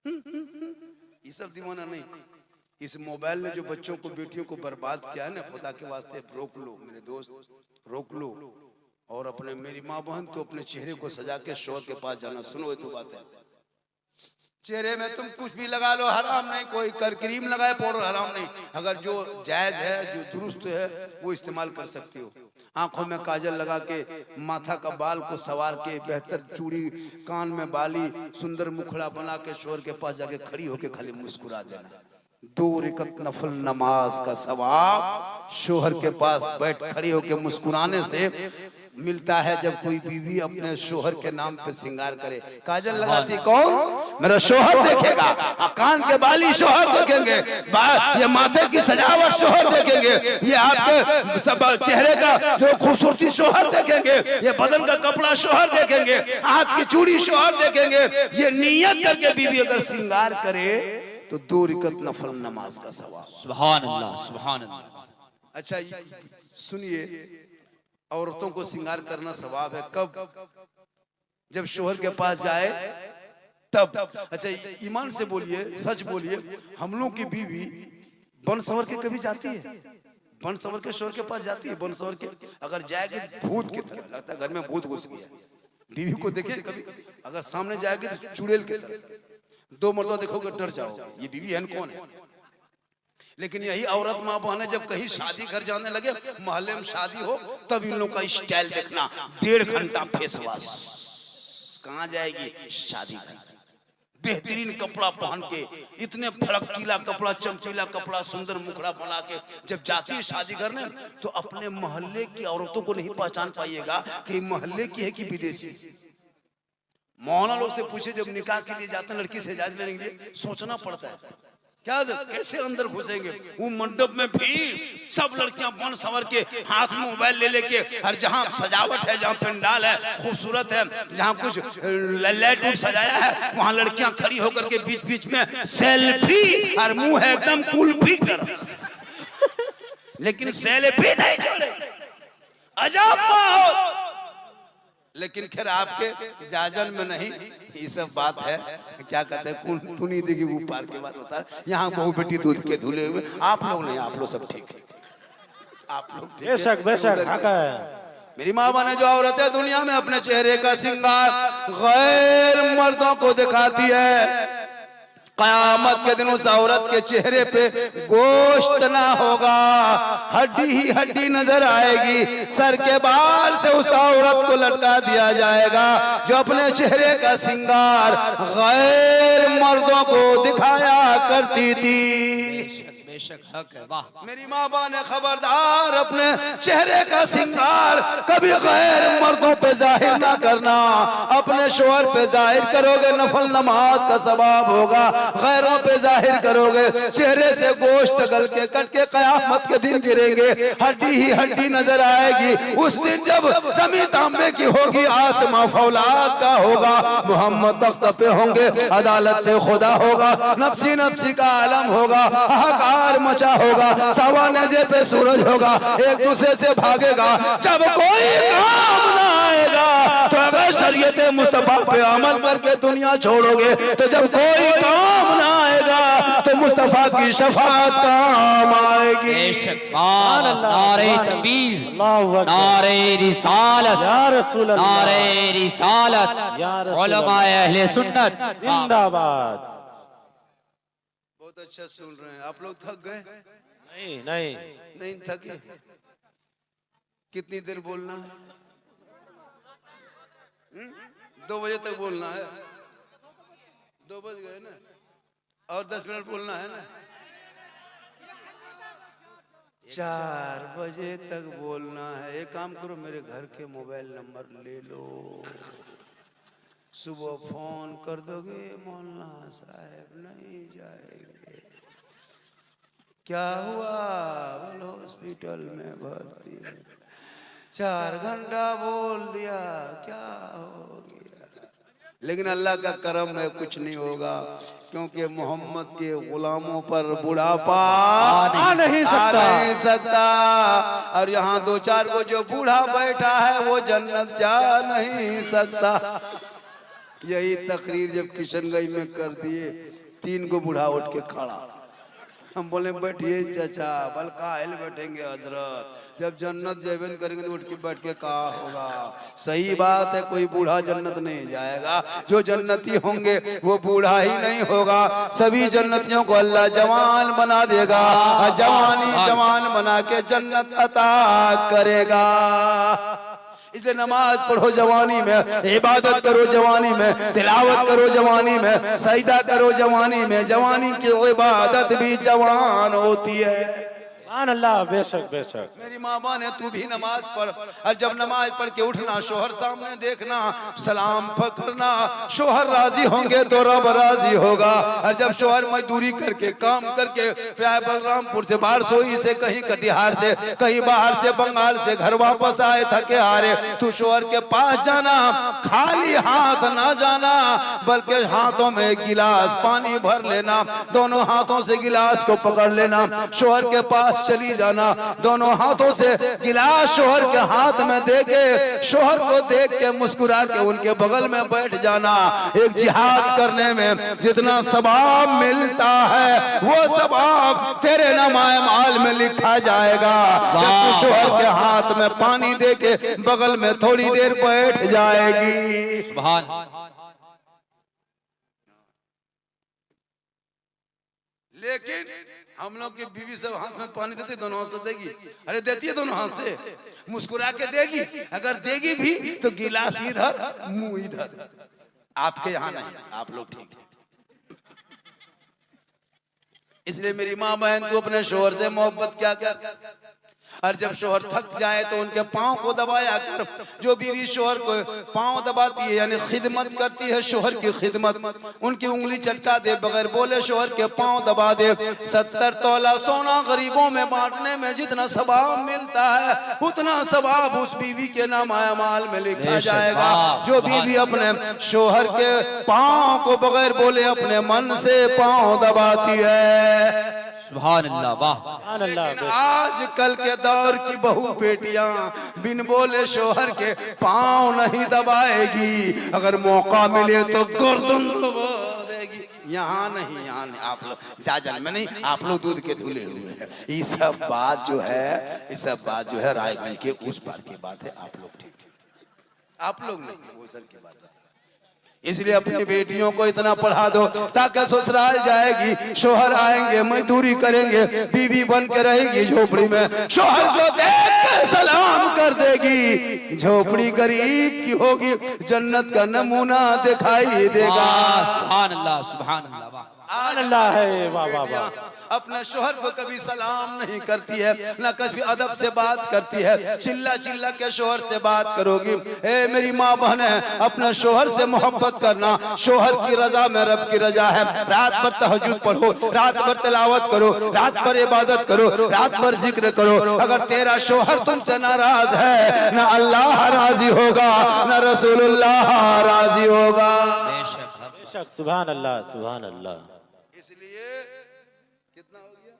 ये सब दीवाना नहीं। इस मोबाइल ने जो बच्चों को बेटियों को बर्बाद किया है ना, खुदा के वास्ते रोक लो मेरे दोस्त, रोक लो। और अपने मेरी माँ बहन तो अपने चेहरे को सजा के शोहर के पास जाना। सुनो ये तो बात है, चेहरे में तुम कुछ भी लगा लो हराम नहीं, कोई कर क्रीम लगाए पाउडर हराम नहीं। अगर जो जायज है, जो दुरुस्त है, वो इस्तेमाल कर सकती हो। आंखों में काजल लगा के, माथा का बाल को सवार के, बेहतर चूड़ी, कान में बाली, सुंदर मुखड़ा बना के शोहर के पास जाके खड़ी होके खाली मुस्कुरा देना। 2 रकात नफल नमाज का सवाब शोहर के पास बैठ खड़ी होके मुस्कुराने से मिलता है। जब कोई बीवी अपने शोहर के नाम पे श्रृंगार करे, काजल लगाती कौन? मेरा शोहर देखेगा, कान के बाली शोहर देखेंगे, ये माथे की सजावट शोहर देखेंगे, ये आपके सब चेहरे का जो खूबसूरती शोहर देखेंगे, ये बदन का कपड़ा शोहर देखेंगे, हाथ की चूड़ी शोहर देखेंगे। ये नियत करके बीवी अगर श्रृंगार करे तो 2 रकात नफल नमाज का सवाब। सुभान अल्लाह, सुभान अल्लाह। अच्छा सुनिए, औरतों को श्रृंगार करना सवाब है कब? जब शोहर के पास जाए तब। अच्छा ईमान से बोलिए, सच बोलिए, हम लोग की बीवी बन संवर के कभी जाती है? बन संवर के शोहर के पास जाती है? बन संवर के अगर जाएगी भूत की तरह, लगता है घर में भूत घुस गया। बीवी को देखे कभी? अगर सामने जाएगी तो चुड़ैल की तरह, 2 मर्तबा देखोगे डर जाओगे, ये बीवी है कौन है। लेकिन यही औरत माँ बहन जब कहीं शादी घर जाने लगे, मोहल्ले में शादी हो, तब इन लोग का स्टाइल देखना, 1.5 घंटा फेस वॉश। कहाँ जाएगी? शादी घर। बेहतरीन कपड़ा पहन के, इतने फड़कीला कपड़ा, चमकीला कपड़ा, सुंदर मुखड़ा बना के जब जाती है शादी घर में, तो अपने मोहल्ले की औरतों को नहीं पहचान पाइएगा कि मोहल्ले की है कि विदेशी। मोहल्ला लोग से पूछे, जब निकाह के लिए जाते हैं लड़की से इजाजत लेने के लिए, सोचना पड़ता है क्या कैसे अंदर घुसेंगे। वो मंडप में भी सब लड़कियां बन संवर के हाथ में मोबाइल ले लेके, और जहां सजावट है, जहां पंडाल है खूबसूरत है, जहां कुछ लाइट सजाया है, वहां लड़कियां खड़ी होकर के बीच बीच में सेल्फी, और मुंह है एकदम कुल्फी कर, लेकिन सेल्फी नहीं छोड़े। अजब माहौल। लेकिन खैर आपके जाजन में नहीं, ये सब बात है। क्या कहते हैं, कुनी देगी ऊपर के बात होता है। यहाँ बहु बेटी दूध के धुले हुए, आप लोग नहीं, आप लोग सब ठीक है, आप लोग बेशक बेशक मेरी माँ बने जो औरत है दुनिया में अपने चेहरे का श्रृंगार गैर मर्दों को दिखाती है, कयामत के दिन उस औरत के चेहरे पे गोश्त ना होगा, हड्डी ही हड्डी नजर आएगी। सर के बाल से उस औरत को लटका दिया जाएगा जो अपने चेहरे का श्रृंगार गैर मर्दों को दिखाया करती थी। हक है, वाह। मेरी माँ बाप ने खबरदार अपने चेहरे का श्रृंगार कभी गैर मर्दों पे जाहिर ना करना। अपने शोहर पे जाहिर करोगे नफल नमाज का सवाब होगा, गैरों पे जाहिर करोगे चेहरे से गोश्त गल के कट के कयामत के दिन गिरेंगे, हड्डी ही हड्डी नजर आएगी। उस दिन जब जमीन तांबे की होगी, आसमां फौलाद का होगा, मोहम्मद तख्त पे होंगे, अदालत पे खुदा होगा, नफ्सी नफ्सी का आलम होगा, हाहाकार मचा होगा, सवानेजे पे सूरज होगा, एक दूसरे से भागेगा। जब कोई काम ना आएगा तो अगर शरीयत मुस्तफा पे अमल करके दुनिया छोड़ोगे, तो जब कोई काम ना आएगा तो मुस्तफा की शफाअत काम आएगी। नारे तकबीर, नारे रिसालत, नारे रिसालत, उलमाए अहले सुन्नत जिंदाबाद। बहुत अच्छा सुन रहे हैं आप लोग। थक गए? नहीं नहीं नहीं थके। कितनी देर बोलना है? 2 बजे तक बोलना है। 2 बज गए ना, और 10 मिनट बोलना है ना। 4 बजे तक बोलना है। एक काम करो, मेरे घर के मोबाइल नंबर ले लो, सुबह फोन कर दोगे, मौलाना साहब नहीं जाएंगे। क्या हुआ? बोलो हॉस्पिटल में भर्ती। 4 घंटा बोल दिया, क्या हो गया? लेकिन अल्लाह का करम है, कुछ नहीं होगा, क्योंकि मोहम्मद के गुलामों पर बुढ़ापा आ नहीं सकता। और यहाँ 2-4 को जो बूढ़ा बैठा है वो जन्नत जा नहीं सकता। यही तकरीर जब किशनगंज में कर दिए 3 को बूढ़ा उठ के खड़ा। हम बोले बैठिए चाचा। बल काहे बैठेंगे हजरत, जब जन्नत जेबन करेंगे तो उठ के बैठ के का होगा। सही बात है, कोई बूढ़ा जन्नत नहीं जाएगा। जो जन्नती होंगे वो बूढ़ा ही नहीं होगा। सभी जन्नतियों को अल्लाह जवान बना देगा और जवान बना के जन्नत अता करेगा। इसलिए नमाज पढ़ो जवानी में, इबादत करो जवानी में, तिलावत करो जवानी में, सजदा करो जवानी में। जवानी की इबादत भी जवान होती है। अल्लाह, बेशक बेशक। मेरी माँ ने तू भी नमाज पढ़, और जब नमाज पढ़ के उठना शोहर सामने देखना, सलाम करना। शोहर राजी होंगे तो रब राजी होगा। और जब शोहर मजदूरी करके काम करके बलरामपुर से, बारसोई से, कहीं कटिहार से, कहीं बाहर से, बंगाल से घर वापस आए थके हारे, तू शोहर के पास जाना, खाली हाथ ना जाना, बल्कि हाथों में गिलास पानी भर लेना। दोनों हाथों से गिलास को पकड़ लेना, शोहर के पास चली जाना। दोनों हाथों से गिलास शोहर के हाथ में दे के, शोहर को देख के मुस्कुरा के उनके बगल में बैठ जाना। एक जिहाद करने में जितना सवाब मिलता है वो सवाब तेरे नमाए माल में लिखा जाएगा। जब तू शोहर के हाथ में पानी दे के बगल में थोड़ी देर बैठ जाएगी। सुभान। लेकिन हम लोग की बीवी सब हाथ में पानी देती, दोनों हाथ से देगी। अरे देती है दोनों हाथ से, मुस्कुरा के देगी। अगर देगी भी तो गिलास इधर मुंह इधर। आपके यहाँ नहीं, आप लोग ठीक है। इसलिए मेरी माँ बहन, तू अपने शोहर से मोहब्बत क्या कर। और जब शोहर थक जाए तो उनके पाँव को दबाया कर। जो बीवी शोहर को पाँव दबाती है यानी खिदमत करती है, शोहर की खिदमत, उनकी उंगली चटका दे, बगैर बोले शोहर के पाँव दबा दे। 70 तोला सोना गरीबों में बांटने में जितना सवाब मिलता है उतना सवाब उस बीवी के नामाए माल में लिखा जाएगा। जो बीवी अपने शोहर के पाँव को बगैर बोले अपने मन से पाँव दबाती है। सुभान अल्लाह, वाह। लेकिन आजकल के दौर की बहू बेटियां बिन बोले शोहर के पाँव नहीं दबाएगी। अगर मौका मिले तो गर्दन दबा देगी। यहाँ नहीं, यहाँ नहीं। आप लोग जाजन में नहीं, आप लोग दूध के धुले हुए हैं। ये सब बात जो है, ये सब बात जो है रायगंज के उस पार की बात है। आप लोग ठीक, आप लोग नहीं, वो सर की बात है। इसलिए अपनी बेटियों को इतना पढ़ा दो ताकि ससुराल जाएगी, शोहर आएंगे, मजदूरी करेंगे, बीवी बन के रहेगी झोपड़ी में। शोहर को देख के सलाम कर देगी। झोपड़ी गरीब की होगी, जन्नत का नमूना दिखाई देगा। सुभान अल्लाह, सुभान अल्लाह, वाह। अल्लाह है, वाह वाह वाह। अपने शोहर को कभी सलाम नहीं करती है, ना कभी अदब से बात करती है। चिल्ला चिल्ला के शोहर से बात करोगी। ए मेरी माँ बहन है, अपने शोहर से मोहब्बत करना। शोहर की रजा में रब की रजा है। रात भर तहज्जुद पढ़ो, रात भर तिलावत करो, रात भर इबादत करो, रात भर जिक्र करो। अगर तेरा शोहर तुमसे नाराज है, ना अल्लाह राजी होगा, ना रसूलुल्लाह राजी होगा। बेशक, सुभान अल्लाह, सुभान अल्लाह। इसलिए कितना हो गया?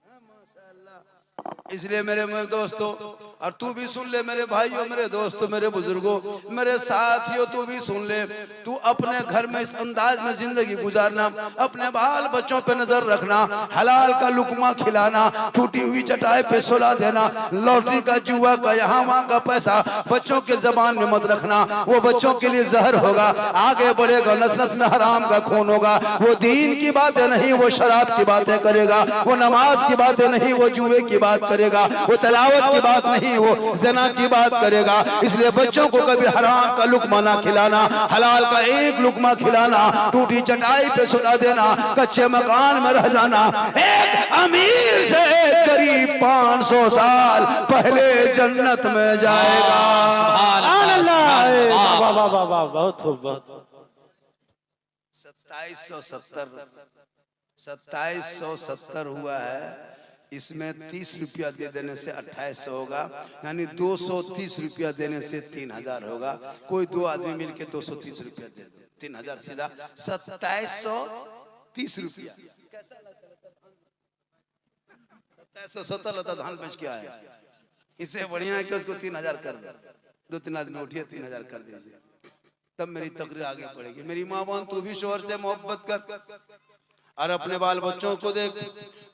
हाँ, माशाअल्लाह। इसलिए मेरे दोस्तों, और तू भी सुन ले मेरे भाइयों, मेरे दोस्तों, मेरे बुजुर्गों, मेरे साथियों, तू भी सुन ले। तू अपने घर में इस अंदाज में जिंदगी गुजारना, अपने बाल बच्चों पे नजर रखना, हलाल का लुकमा खिलाना, टूटी हुई चटाई पे सुला देना, लॉटरी का जुआ का यहाँ वहाँ का पैसा बच्चों के जबान में मत रखना। वो बच्चों के लिए जहर होगा, आगे बढ़ेगा, नस नस में हराम का खून होगा। वो दीन की बातें नहीं, वो शराब की बातें करेगा। वो नमाज की बातें नहीं, वो जुए की बात करेगा। वो तिलावत की बात नहीं, वो ज़िना की बात करेगा। इसलिए बच्चों को कभी हराम का लुकमा ना खिलाना, हलाल का एक लुकमा खिलाना, टूटी चटाई पे सुला देना, कच्चे मकान में रह जाना। एक अमीर से एक गरीब 500 साल पहले जन्नत में जाएगा। वाह वाह वाह वाह, बहुत खूब, बहुत। 2770 हुआ है। इसमें 30 रुपया दे देने से 2800 होगा, यानी 230 रुपया देने से 3000 होगा। कोई दो आदमी मिलके 230 रुपया दे दे, 3000 सीधा 2730 रुपया। 2770 लता धान बेच के आया। इससे बढ़िया है कि उसको 3000 कर दे। 2-3 आदमी उठिए 3000 कर दीजिए, तब मेरी तकरीर आगे बढ़ेगी। मेरी माँ बहन, तू भी शोहर से मोहब्बत कर। और अपने बाल बच्चों को देख।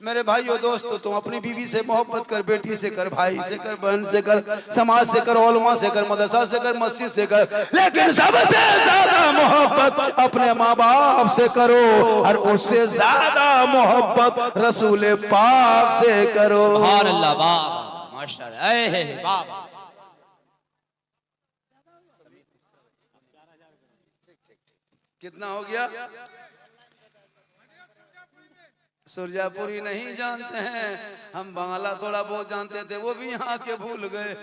मेरे भाइयों दोस्तों, तुम अपनी बीवी से मोहब्बत कर, बेटी से कर, भाई से कर, बहन से कर, समाज से कर, उलमा से कर, मदरसा से कर, मस्जिद से कर, लेकिन सबसे ज्यादा मोहब्बत अपने माँ बाप से करो और उससे ज्यादा मोहब्बत रसूल पाक से करो। सुभान अल्लाह, वाह माशाअल्लाह, वाह। कितना हो गया? सुरजापुरी नहीं जानते हैं हम, बांग्ला थोड़ा बहुत जानते थे, वो भी यहाँ के भूल गए।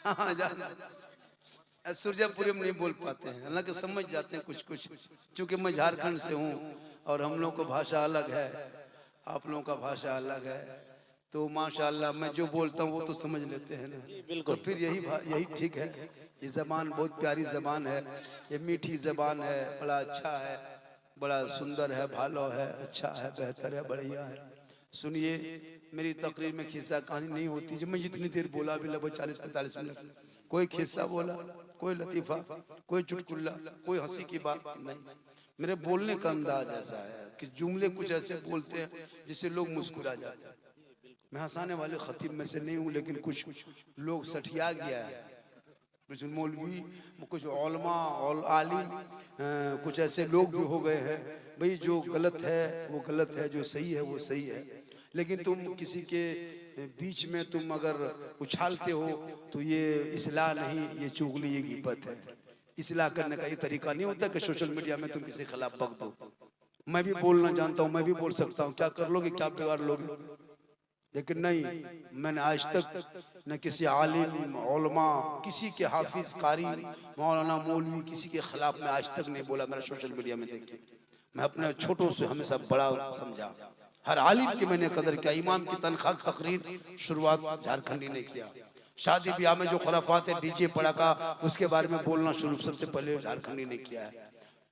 हाँ जानते, सुरजापुरी में नहीं बोल पाते हैं, हालांकि समझ जाते हैं कुछ कुछ, क्योंकि मैं झारखंड से हूँ और हम लोग का भाषा अलग है, आप लोगों का भाषा अलग है, तो माशाल्लाह मैं जो बोलता हूँ वो तो समझ लेते हैं ना। बिल्कुल, तो फिर यही ठीक है। ये जबान बहुत प्यारी जबान है, ये मीठी जबान है, बड़ा अच्छा है, बड़ा सुंदर है, भालो है, अच्छा है, बेहतर है, बढ़िया है। सुनिए, मेरी तकरीर में खिस्सा कहानी नहीं होती। जब मैं जितनी देर बोला भी लगभग 40-45 मिनट, कोई खिस्सा बोला, कोई लतीफा, कोई चुटकुल्ला, कोई हंसी की बात नहीं। मेरे बोलने का अंदाज ऐसा है कि जुमले कुछ ऐसे बोलते हैं जिससे लोग मुस्कुरा जाते हैं। मैं हंसाने वाले खतीब में से नहीं हूँ, लेकिन कुछ लोग सठिया गया है, कुछ मौलवी, कुछ उलमा और आलिम, कुछ ऐसे लोग भी हो गए हैं। भाई जो गलत है वो गलत है, जो सही है वो सही है, लेकिन तुम किसी के बीच में तुम अगर उछालते हो तो ये इस्लाह नहीं, ये चुगली, ये गिबत है। इस्लाह करने का ये तरीका नहीं होता कि सोशल मीडिया में तुम किसी के खिलाफ बक दो। मैं भी बोलना जानता हूँ, मैं भी बोल सकता हूँ, क्या कर लोगे, क्या बिगाड़ लोगे, लेकिन नहीं, मैंने आज तक न किसी आलिम, उलमा, किसी के हाफिज, कारी, मौलाना, मौलवी, किसी के खिलाफ मैं आज तक नहीं बोला। मेरा सोशल मीडिया में देखिए, मैं अपने छोटों से हमेशा बड़ा समझा, हर आलिम की मैंने कदर किया। इमाम की तनख्वाह तकरीर शुरुआत झारखंडी ने किया। शादी ब्याह में जो खुराफात है, डीजे पड़ाका, उसके बारे में बोलना शुरू सबसे पहले झारखंडी ने किया है।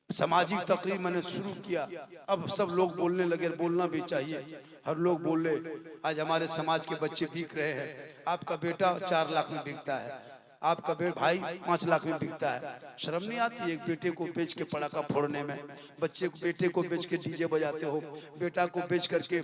सामाजिक तकरीर मैंने शुरू किया, अब सब लोग बोलने लगे, बोलना भी चाहिए, हर लोग बोले। आज हमारे समाज के बच्चे बिक रहे हैं। आपका बेटा 4 लाख में बिकता है, आपका भाई 5 लाख में बिकता है। शर्म नहीं आती एक बेटे को बेच के पड़ाका फोड़ने में? बच्चे को, बेटे को बेच के डीजे बजाते हो, बेटा को बेच करके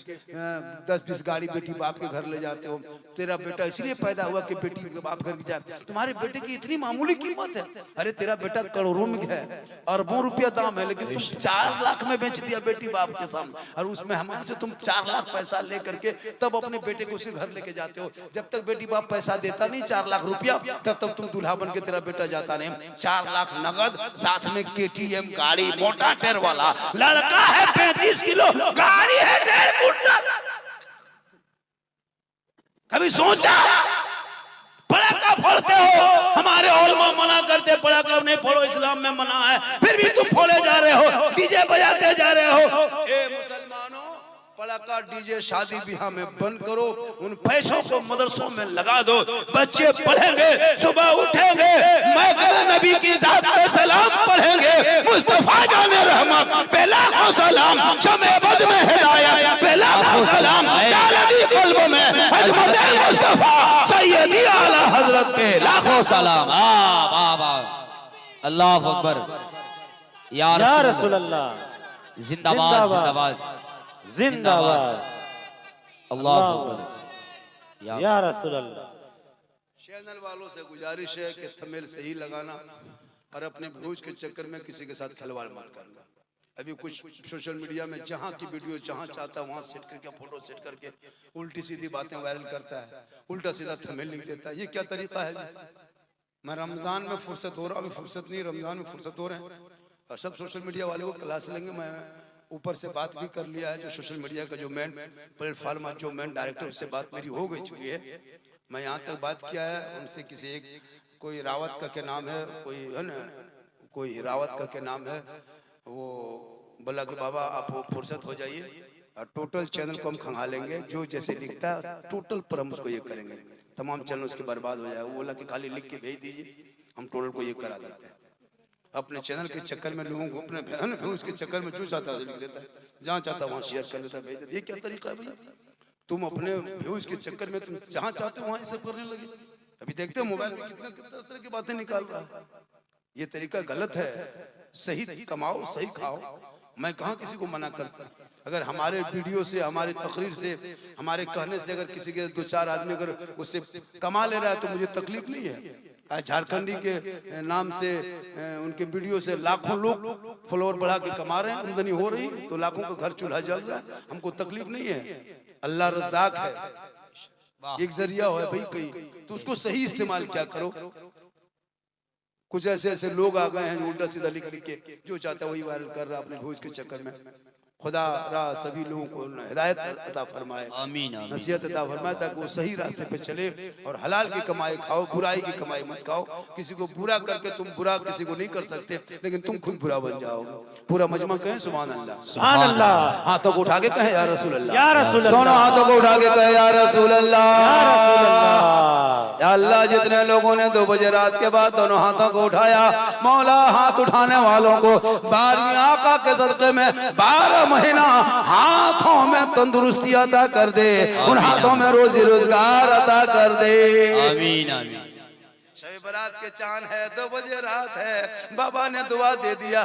10-20 गाड़ी बेटी बाप के घर ले जाते हो। तेरा बेटा इसलिए पैदा हुआ कि बेटी के बाप घर जाए, तुम्हारे बेटे की इतनी मामूली कीमत है? अरे तेरा बेटा करोड़ों में है, अरबों रुपया दाम है, लेकिन तुम 4 लाख में बेच दिया बेटी बाप के सामने, और उसमें हमारे से तुम 4 लाख पैसा ले करके तब अपने बेटे को उसे घर लेके जाते हो। जब तक बेटी बाप पैसा देता नहीं 4 लाख रुपया, तब तुम दूल्हा बन के तेरा बेटा जाता नहीं। 4 लाख नगद, साथ में KTM गाड़ी, मोटा टायर वाला, लड़का है 35 किलो, गाड़ी है 1.5 कुंटल। कभी सोचा? पड़ाका फोड़ते हो, हमारे उलमा मना करते पड़ाका नहीं फोड़ो, इस्लाम में मना है, फिर भी तुम फोड़े जा रहे हो, डीजे बजाते जा रहे हो। ए मुसलमानों, पड़ाका डीजे शादी ब्याह में बंद करो, उन पैसों को मदरसों में लगा दो, बच्चे पढ़ेंगे, सुबह उठेंगे, महकमे नबी की जात पे सलाम पढ़ेंगे, मुस्तफा जाने रहमत पे लाखों सलाम, शमे बज़ में हिदायत पे लाखों सलाम, डालदी कल्ब में अजमत मुस्तफा सैयदी आला हजरत पे लाखों सलाम। वाह वाह, अल्लाहु अकबर, या रसूल अल्लाह, जिंदाबाद जिंदाबाद जिंदाबाद, अल्लाहु अकबर, या रसूल अल्लाह। चैनल वालों से गुजारिश है कि थंबनेल सही लगाना और अपने व्यूज के चक्कर में किसी के साथ खिलवाड़ मत करना। अभी कुछ सोशल मीडिया में जहाँ की वीडियो जहाँ चाहता है वहाँ सेट करके, फोटो सेट करके उल्टी सीधी बातें वायरल करता है, उल्टा सीधा थंबनेल लिख देता है। ये क्या तरीका है? मैं रमजान में फुर्सत हो रहा, अभी फुर्सत नहीं, रमजान में फुर्सत हो रहे हैं, और सब सोशल मीडिया वाले को क्लास लेंगे। मैं ऊपर से बात भी कर लिया है, जो सोशल मीडिया का जो मेन प्लेटफॉर्म, जो मेन डायरेक्टर, उससे बात मेरी हो गई चुकी है। मैं यहाँ तक बात किया है उनसे, किसी एक कोई रावत का क्या नाम है, कोई है ना, कोई रावत का क्या नाम है, वो बोला कि बाबा आप फुर्सत हो जाइए और टोटल चैनल को हम खंगा लेंगे, जो जैसे लिखता है टोटल पर हम उसको ये करेंगे, तमाम चैनल उसके बर्बाद हो जाएगा। वो बोला कि खाली लिख के भेज दीजिए, हम टोटल को ये करा देते हैं। अपने चैनल के चक्कर में लोगों को, अपने उसके चक्कर में जो चाहता है लिख देता है, जहाँ चाहता है वहाँ शेयर कर देता है, भेज देता है। ये क्या तरीका है भाई? तुम अपने व्यूज के चक्कर में तुम जहाँ चाहते हो वहाँ सब करने लगे। अभी देखते हो मोबाइल में कितना कितना तरह की बातें निकाल रहा है। ये तरीका गलत है। सही कमाओ, सही खाओ, मैं कहाँ किसी को मना करता। अगर हमारे वीडियो से, हमारे तकरीर से, हमारे कहने से अगर किसी के 2-4 आदमी अगर उससे कमा ले रहा है तो मुझे तकलीफ नहीं है। आज झारखंडी के नाम से उनके वीडियो से लाखों लोग फॉलोअर बढ़ा के कमा रहे हैं, आमदनी हो रही, तो लाखों का घर चूल्हा जल रहा है, हमको तकलीफ नहीं है। अल्लाह रज़ाक है, एक जरिया हो भाई कहीं, तो उसको सही इस्तेमाल क्या करो। कुछ ऐसे ऐसे लोग आ गए हैं उल्टा सीधा लिख लिख के जो चाहता है वही वायरल कर रहा है अपने भोज के चक्कर में। खुदा रा सभी लोगों को हिदायत अता फरमाए, आमीन आमीन। नसीहत अता फरमाए ताकि वो सही रास्ते पे चले और हलाल की कमाई खाओ, बुराई की कमाई मत खाओ। किसी को बुरा करके तुम बुरा किसी को नहीं कर सकते, लेकिन तुम खुद बुरा बन जाओगे। पूरा मजमा कहें सुभान अल्लाह, सुभान अल्लाह। हाथों को उठा के कहें या रसूल अल्लाह, या रसूल अल्लाह। दोनों हाथों को उठा के कहें या रसूल अल्लाह, या अल्लाह। जितने लोगों ने 2 बजे रात के बाद दोनों हाथों को उठाया, मौला हाथ उठाने वालों को 12वीं आका के सदक़े में 12 महीना हाथों में तंदुरुस्ती अता कर दे, उन हाथों में रोजी रोजगार अता कर दे। आमीन आमीन। शब बारात के चांद है, 2 बजे रात है, बाबा ने दुआ दे दिया।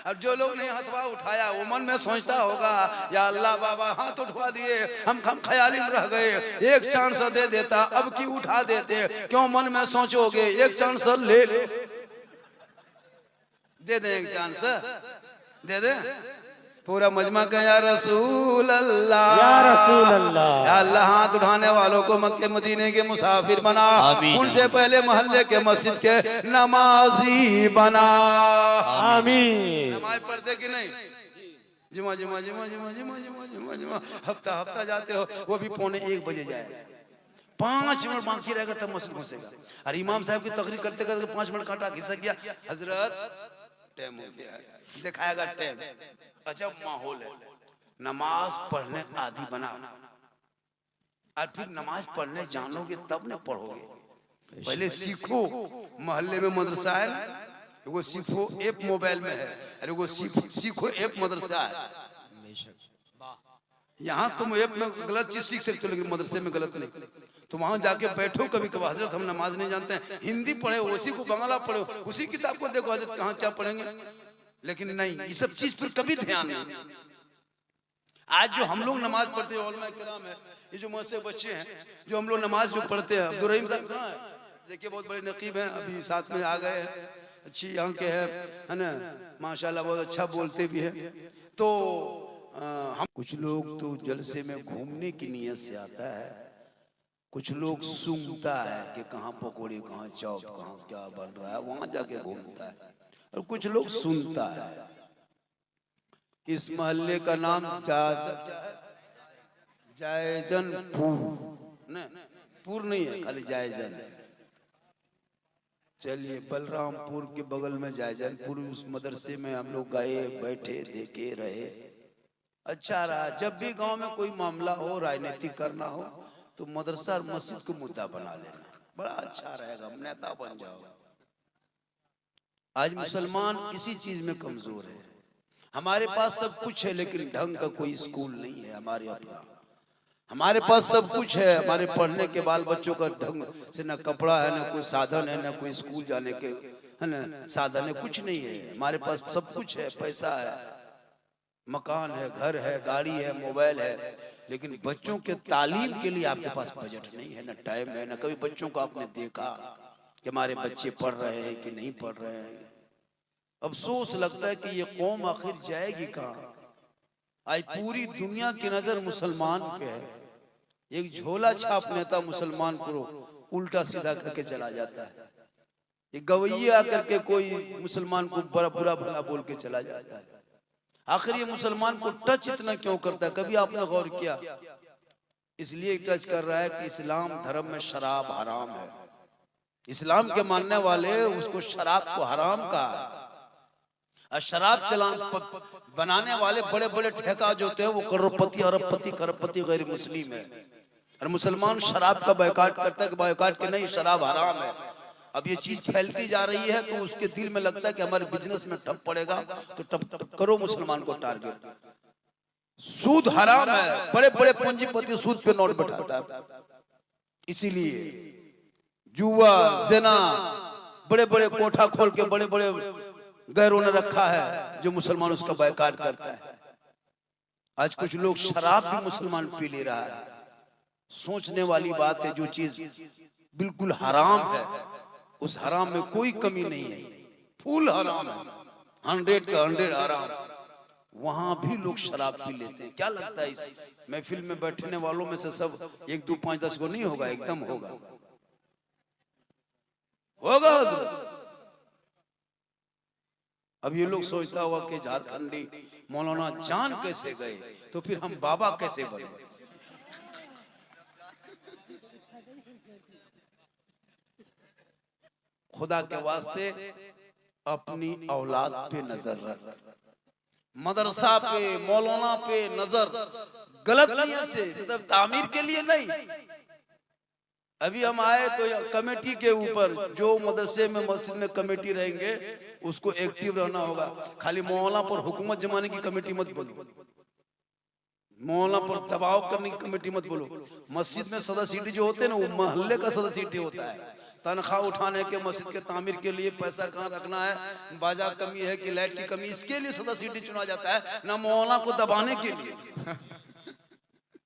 अब जो लोग ने हथवा उठाया वो मन में सोचता होगा या अल्लाह बाबा हाथ उठवा दिए, हम ख्याली में रह गए, एक चांस दे देता, अब की उठा देते, क्यों मन में सोचोगे, एक चांस ले लो, दे दे, एक चांस दे दे। पूरा मजमा का या रसूल अल्लाह, या रसूल अल्लाह। या अल्लाह हाथ उठाने वालों को मक्के मदीने के मुसाफिर बना, उनसे पहले मोहल्ले के मस्जिद के नमाजी बना। आमीन। नमाज पढ़ते कि नहीं? जुमा जुमा जुमा जुमा जुमा जुमा जुमा जुमा हफ्ता हफ्ता जाते हो, वो भी 1:45 बजे जाए, 5 मिनट बाकी रहेगा तब मस्जिद घुसेगा। अरे इमाम साहब की तकरीर करते करते 5 मिनट काटा खिसक गया, हजरत टाइम हो गया है, दिखाएगा टाइम। अजब माहौल है। नमाज पढ़ने आदि बना और फिर नमाज पढ़ने जानोगे तब न पढ़ोगे। पहले सीखो, मोहल्ले में मदरसा है ना, वो सीखो ऐप मोबाइल में है, अरे वो सीखो ऐप मदरसा है। यहाँ तुम ऐप में गलत चीज सीख सकते हो लेकिन मदरसे में गलत नहीं। तो वहां जाके बैठो, कभी कभी हजरत हम नमाज नहीं जानते हैं, हिंदी पढ़े उसी को बंगला पढ़ो, उसी किताब को देखो हजरत कहाँ क्या पढ़ेंगे, लेकिन नहीं, ये सब चीज पर कभी ध्यान नहीं। आज जो हम लोग नमाज पढ़ते हैं, उलमा किराम है, ये जो मुझसे बच्चे हैं जो हम लोग नमाज जो पढ़ते हैं, अब्दुल रहीम साहब कहाँ है, देखिए बहुत बड़े नकीब हैं, अभी साथ में आ गए हैं, अच्छी यहाँ के है ना, माशाल्लाह बहुत अच्छा बोलते भी है। तो हम कुछ लोग तो जलसे में घूमने की नीयत से आता है, कुछ लोग सूंघता है कि कहाँ पकौड़ी, कहाँ चौप, कहाँ क्या बन रहा है, वहां जाके घूमता है, और कुछ लोग सुनता है। इस मोहल्ले का नाम जायजनपुर, पुर नहीं है, खाली जायजन। चलिए बलरामपुर के बगल में जायजनपुर, उस मदरसे में हम लोग गए, बैठे, देखे, रहे, अच्छा रहा। जब भी गांव में कोई मामला हो, राजनीति करना हो, तो मदरसा और मस्जिद को मुद्दा बना लेना, बड़ा अच्छा रहेगा, नेता बन जाओ। आज मुसलमान किसी चीज में कमजोर है। हमारे पास सब कुछ है लेकिन ढंग का कोई स्कूल नहीं है हमारे अपना। हमारे पास सब कुछ है, हमारे पढ़ने के बाल बच्चों का ढंग से न कपड़ा है, न कोई साधन है, न कोई स्कूल जाने के है न साधन है, कुछ नहीं है। हमारे पास सब कुछ है, पैसा है, मकान है, घर है, गाड़ी है, मोबाइल है, लेकिन बच्चों के तालीम के लिए आपके पास बजट नहीं है, न टाइम है, न कभी बच्चों को आपने देखा कि हमारे बच्चे पढ़ रहे हैं कि नहीं पढ़ रहे हैं। अफसोस लगता है कि ये कौम आखिर जाएगी कहाँ। आज पूरी दुनिया की नजर मुसलमान पे है, एक झोला छाप नेता मुसलमान को उल्टा सीधा करके चला जाता है, एक गवैया आकर के कोई मुसलमान को बड़ा बुरा भला बोल के चला जाता है। आखिर ये मुसलमान को टच इतना क्यों करता है, कभी आपने गौर किया? इसलिए टच कर रहा है कि इस्लाम धर्म में शराब हराम है। इस्लाम के मानने वाले उसको शराब को हराम कहा है, और शराब बनाने वाले बड़े बड़े ठेका जो होते हैं वो करोड़पति, अरबपति, खरबपति गैर मुस्लिम है, और मुसलमान शराब का बायकाट करता है कि बायकाट के नहीं, शराब हराम है। अब ये चीज फैलती जा रही है तो उसके दिल में लगता है कि हमारे बिजनेस में ठप पड़ेगा, तो ठप करो मुसलमान को टारगेट। सूद हराम है, बड़े बड़े पूंजीपति सूद पे नोट बैठाता है, इसीलिए जुआ, ज़िना, बड़े बड़े कोठा खोल के बड़े बड़े गैरों ने रखा है जो मुसलमान उसका बायकाट करता है। आज कुछ लोग शराब भी मुसलमान पी ले रहा है। सोचने वाली बात है, जो चीज बिल्कुल हराम है उस हराम में कोई कमी नहीं है, फुल हराम है, 100 का 100 हराम, वहां भी लोग शराब पी लेते हैं। क्या लगता है इस महफिल में बैठने वालों में से सब 1 2 5 10 को नहीं होगा? एकदम होगा, होगा हज़रत। अब ये लोग सोचता हुआ कि झारखंडी मौलाना जान कैसे गए, तो फिर हम बाबा कैसे बने? खुदा के वास्ते अपनी औलाद पे नजर रख, मदरसा पे मौलाना पे नजर, गलत नियत से, मतलब तामीर के लिए नहीं। अभी हम आए तो कमेटी के ऊपर, जो मदरसे में मस्जिद में कमेटी रहेंगे उसको एक्टिव रहना होगा। खाली मौलाना पर हुकूमत जमाने की कमेटी मत बोलो, मौलाना पर दबाव करने की कमेटी मत बोलो। मस्जिद में सदस्यटी जो होते हैं ना, वो मोहल्ले का सदस्यटी होता है। तनख्वाह उठाने के, मस्जिद के तामीर के लिए पैसा कहाँ रखना है, बाजार कमी है कि लाइट की कमी, इसके लिए सदस्यटी चुना जाता है, ना मौलाना को दबाने के लिए।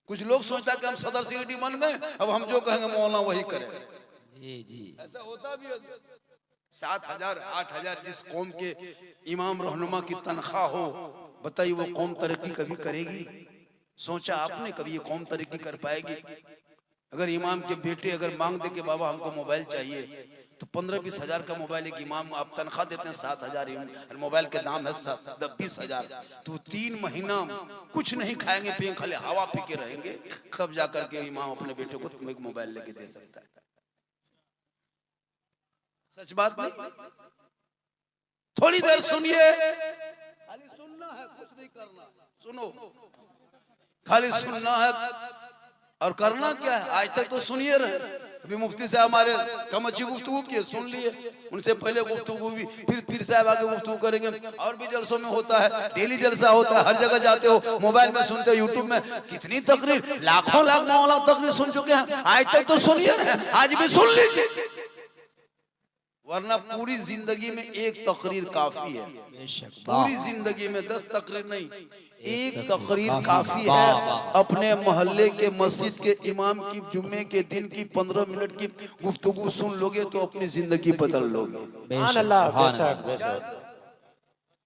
कुछ लोग सोचता है कि हम सदर सेक्रेटरी बन गए, अब हम जो कहेंगे मौलाना वही करें। जी ऐसा होता भी है। 7,000 8,000 जिस कौम के इमाम रहनुमा की तनख्वाह हो, बताइए वो कौम तरक्की कभी करेगी? सोचा आपने कभी ये कौम तरक्की कर पाएगी? अगर इमाम के बेटे अगर मांग दे कि बाबा हमको मोबाइल चाहिए, तो 15-20 हजार का मोबाइल एक इमाम आप तनख्वाह देते हैं 7,000, मोबाइल के दाम है 20,000, तो 3 महीना कुछ नहीं खाएंगे पिएंगे, खाली हवा पी के रहेंगे, तब जाकर के इमाम अपने बेटे को तुम्हें मोबाइल लेके दे सकता है। सच बात नहीं? थोड़ी देर सुनिए, खाली सुनना है, कुछ नहीं करना। सुनो, खाली सुनना है और करना क्या है? आज तक तो सुनिए रहे। अभी मुफ्ती साहब हमारे कम अच्छी गुफ्तगू किए, सुन लिए, उनसे पहले गुफ्तगू भी, फिर साहब आगे गुफ्तगू करेंगे। और भी जलसों में होता है, डेली जलसा होता है, हर जगह जाते हो, मोबाइल में सुनते हो, यूट्यूब में कितनी तकरीर, लाखों लाख मौलाना तकरीर सुन चुके हैं। आज तक तो सुनिए रहे, आज भी सुन लीजिए, वरना पूरी जिंदगी में एक तकरीर काफी है। पूरी जिंदगी में 10 तकरीर नहीं, एक तकरीर काफी है। अपने मोहल्ले के मस्जिद के इमाम की जुम्मे के दिन की 15 मिनट की गुफ्तगू सुन लोगे तो अपनी जिंदगी बदल लोगे।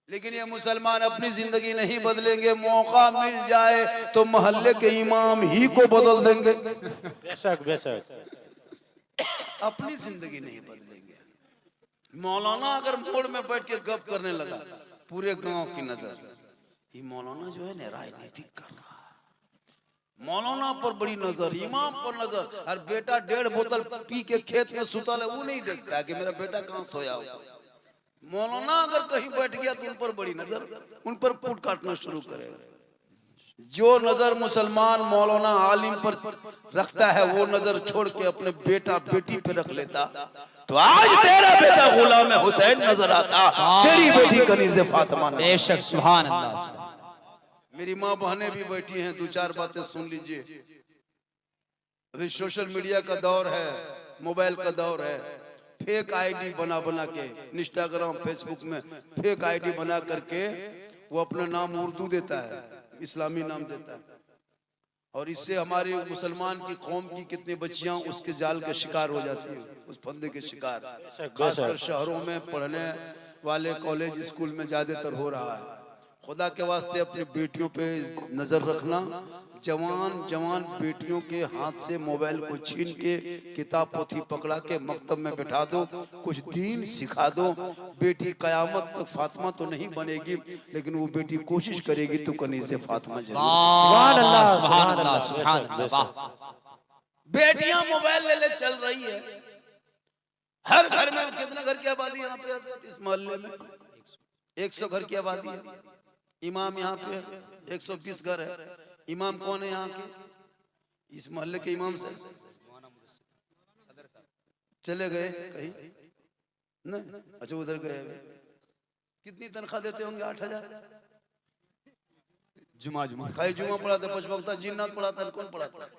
लेकिन ये मुसलमान अपनी जिंदगी नहीं बदलेंगे, मौका मिल जाए तो मोहल्ले के इमाम ही को बदल देंगे। बेशक बेशक, अपनी जिंदगी नहीं बदलेंगे। मौलाना अगर मोड़ में बैठ के गप करने लगा, पूरे गांव की नजर, ये मौलाना जो है ना राजनीतिक कर रहा है, मौलाना पर बड़ी नजर, इमाम पर नजर, और बेटा 1.5 बोतल पी के खेत में सुतल है, वो नहीं देखता कि मेरा बेटा कहाँ सोया हो। मौलाना अगर कहीं बैठ गया तो उन पर बड़ी नजर, उन पर फूट काटना शुरू करेगा। जो नजर मुसलमान मौलाना आलिम पर रखता है, वो नजर छोड़ के अपने बेटा बेटी पे रख लेता, तो आज तेरा बेटा गुलाम हुसैन नजर आता, तेरी बेटी कनीज़े फातिमा। बेशक, सुभान अल्लाह। मेरी माँ बहनें भी बैठी हैं, 2-4 बातें सुन लीजिए। अभी सोशल मीडिया का दौर है, मोबाइल का दौर है, फेक आईडी बना बना के इंस्टाग्राम फेसबुक में फेक आईडी बना करके वो अपना नाम उर्दू देता है, इस्लामी नाम देता है, और इससे हमारे मुसलमान की कौम की कितनी बच्चियां उसके जाल के शिकार हो जाती है, उस फंदे के शिकार। खासकर शहरों में पढ़ने वाले कॉलेज स्कूल में ज्यादातर हो रहा है। खुदा के वास्ते अपनी बेटियों पे नजर रखना। जवान बेटियों के हाथ से मोबाइल को छीन के किताब पोथी पकड़ा के मकतब में बैठा दो, कुछ दीन सिखा दो। बेटी कयामत तक फातिमा तो नहीं बनेगी, लेकिन वो बेटी कोशिश करेगी तो कनीज़े फातिमा जरूर। सुभान अल्लाह, सुभान अल्लाह, सुभान अल्लाह। बेटियां मोबाइल ले चल रही है, हर घर में। कितने घर की आबादी यहाँ पे? इस मोहल्ले में 100 घर की आबादी है। इमाम यहाँ पे 120 घर है। इमाम कौन है यहाँ के? इस मोहल्ले के इमाम से चले गए कहीं नहीं? अच्छा, उधर गए। कितनी तनख्वाह देते होंगे? 8,000। जुमा खाई जुमा पढ़ाते, 5 वक्ता जिन्नात पढ़ाता है। कौन पढ़ाता है